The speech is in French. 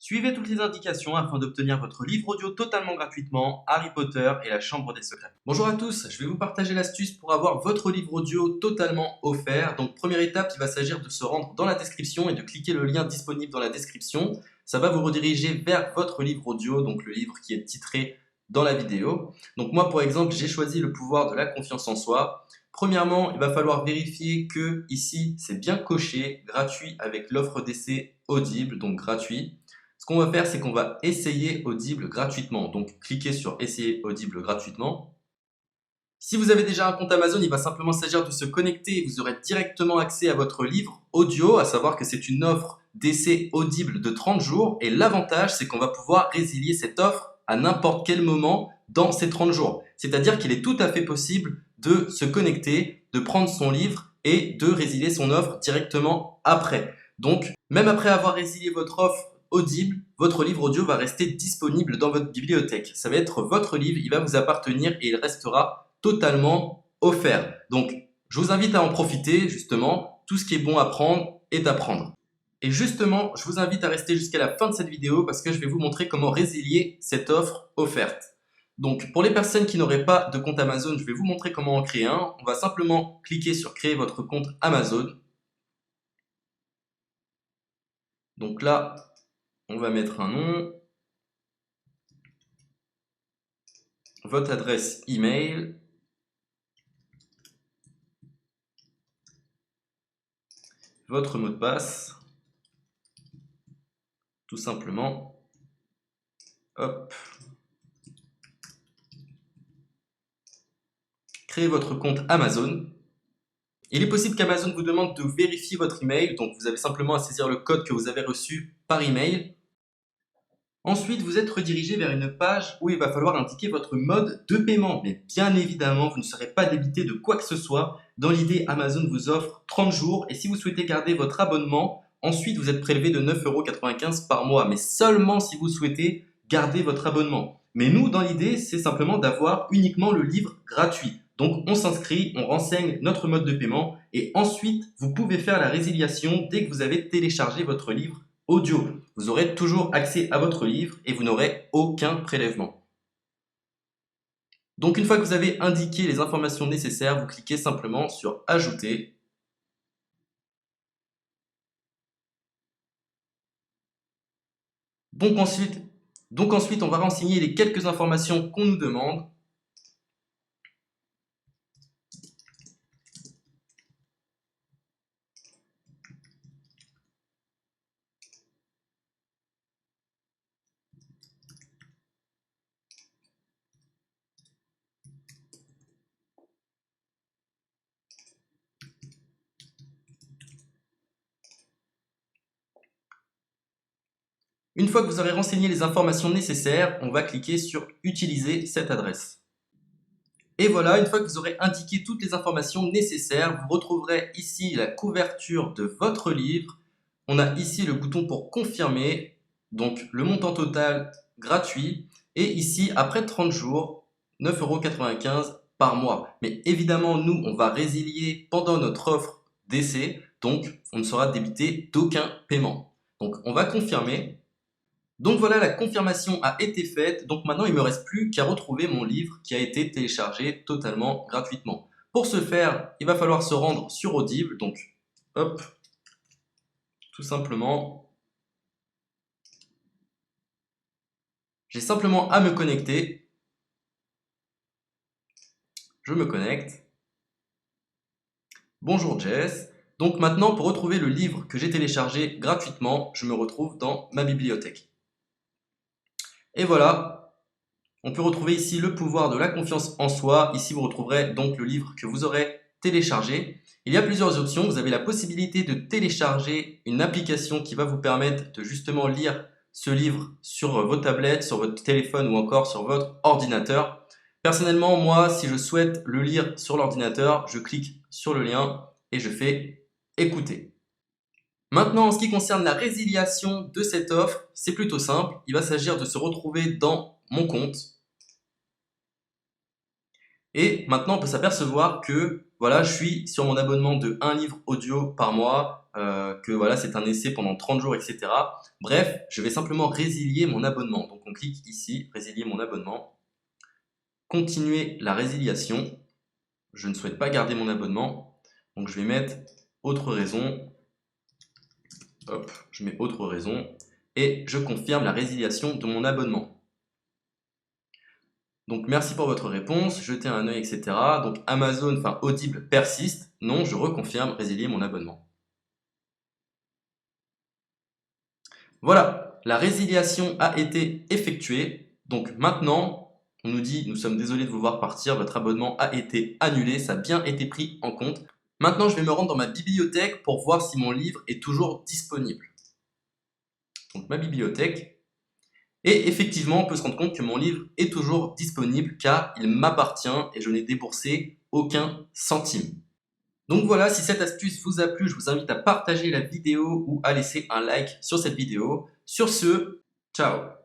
Suivez toutes les indications afin d'obtenir votre livre audio totalement gratuitement, Harry Potter et la Chambre des Secrets. Bonjour à tous, je vais vous partager l'astuce pour avoir votre livre audio totalement offert. Donc première étape, il va s'agir de se rendre dans la description et de cliquer le lien disponible dans la description. Ça va vous rediriger vers votre livre audio, donc le livre qui est titré dans la vidéo. Donc moi par exemple, j'ai choisi le pouvoir de la confiance en soi. Premièrement, il va falloir vérifier que ici c'est bien coché, gratuit avec l'offre d'essai Audible, donc gratuit. Ce qu'on va faire, c'est qu'on va essayer Audible gratuitement. Donc, cliquez sur Essayer Audible gratuitement. Si vous avez déjà un compte Amazon, il va simplement s'agir de se connecter et vous aurez directement accès à votre livre audio, à savoir que c'est une offre d'essai Audible de 30 jours. Et l'avantage, c'est qu'on va pouvoir résilier cette offre à n'importe quel moment dans ces 30 jours. C'est-à-dire qu'il est tout à fait possible de se connecter, de prendre son livre et de résilier son offre directement après. Donc, même après avoir résilié votre offre Audible, votre livre audio va rester disponible dans votre bibliothèque. Ça va être votre livre, il va vous appartenir et il restera totalement offert. Donc, je vous invite à en profiter, justement. Tout ce qui est bon à prendre est à prendre. Et justement, je vous invite à rester jusqu'à la fin de cette vidéo parce que je vais vous montrer comment résilier cette offre offerte. Donc, pour les personnes qui n'auraient pas de compte Amazon, je vais vous montrer comment en créer un. On va simplement cliquer sur créer votre compte Amazon. Donc là, on va mettre un nom, votre adresse email, votre mot de passe, tout simplement. Hop. Créez votre compte Amazon. Il est possible qu'Amazon vous demande de vérifier votre email, donc vous avez simplement à saisir le code que vous avez reçu par email. Ensuite, vous êtes redirigé vers une page où il va falloir indiquer votre mode de paiement. Mais bien évidemment, vous ne serez pas débité de quoi que ce soit. Dans l'idée, Amazon vous offre 30 jours et si vous souhaitez garder votre abonnement, ensuite vous êtes prélevé de 9,95 € par mois, mais seulement si vous souhaitez garder votre abonnement. Mais nous, dans l'idée, c'est simplement d'avoir uniquement le livre gratuit. Donc on s'inscrit, on renseigne notre mode de paiement et ensuite vous pouvez faire la résiliation dès que vous avez téléchargé votre livre audio. Vous aurez toujours accès à votre livre et vous n'aurez aucun prélèvement. Donc une fois que vous avez indiqué les informations nécessaires, vous cliquez simplement sur Ajouter. Donc ensuite, on va renseigner les quelques informations qu'on nous demande. Une fois que vous aurez renseigné les informations nécessaires, on va cliquer sur Utiliser cette adresse. Et voilà, une fois que vous aurez indiqué toutes les informations nécessaires, vous retrouverez ici la couverture de votre livre. On a ici le bouton pour confirmer, donc le montant total gratuit. Et ici, après 30 jours, 9,95 € par mois. Mais évidemment, nous, on va résilier pendant notre offre d'essai, donc on ne sera débité d'aucun paiement. Donc on va confirmer. Donc voilà, la confirmation a été faite. Donc maintenant, il ne me reste plus qu'à retrouver mon livre qui a été téléchargé totalement gratuitement. Pour ce faire, il va falloir se rendre sur Audible. Donc, hop, tout simplement. J'ai simplement à me connecter. Je me connecte. Bonjour Jess. Donc maintenant, pour retrouver le livre que j'ai téléchargé gratuitement, je me retrouve dans ma bibliothèque. Et voilà, on peut retrouver ici le pouvoir de la confiance en soi. Ici, vous retrouverez donc le livre que vous aurez téléchargé. Il y a plusieurs options. Vous avez la possibilité de télécharger une application qui va vous permettre de justement lire ce livre sur vos tablettes, sur votre téléphone ou encore sur votre ordinateur. Personnellement, moi, si je souhaite le lire sur l'ordinateur, je clique sur le lien et je fais écouter. Maintenant, en ce qui concerne la résiliation de cette offre, c'est plutôt simple. Il va s'agir de se retrouver dans mon compte. Et maintenant, on peut s'apercevoir que voilà, je suis sur mon abonnement de 1 livre audio par mois. que voilà, c'est un essai pendant 30 jours, etc. Bref, je vais simplement résilier mon abonnement. Donc on clique ici, résilier mon abonnement. Continuer la résiliation. Je ne souhaite pas garder mon abonnement. Donc je vais mettre autre raison. Hop, je mets autre raison. Et je confirme la résiliation de mon abonnement. Donc merci pour votre réponse, jetez un œil, etc. Donc Amazon, enfin Audible persiste. Non, je reconfirme, résilier mon abonnement. Voilà, la résiliation a été effectuée. Donc maintenant, on nous dit, nous sommes désolés de vous voir partir, votre abonnement a été annulé, ça a bien été pris en compte. Maintenant, je vais me rendre dans ma bibliothèque pour voir si mon livre est toujours disponible. Donc ma bibliothèque. Et effectivement, on peut se rendre compte que mon livre est toujours disponible car il m'appartient et je n'ai déboursé aucun centime. Donc voilà, si cette astuce vous a plu, je vous invite à partager la vidéo ou à laisser un like sur cette vidéo. Sur ce, ciao!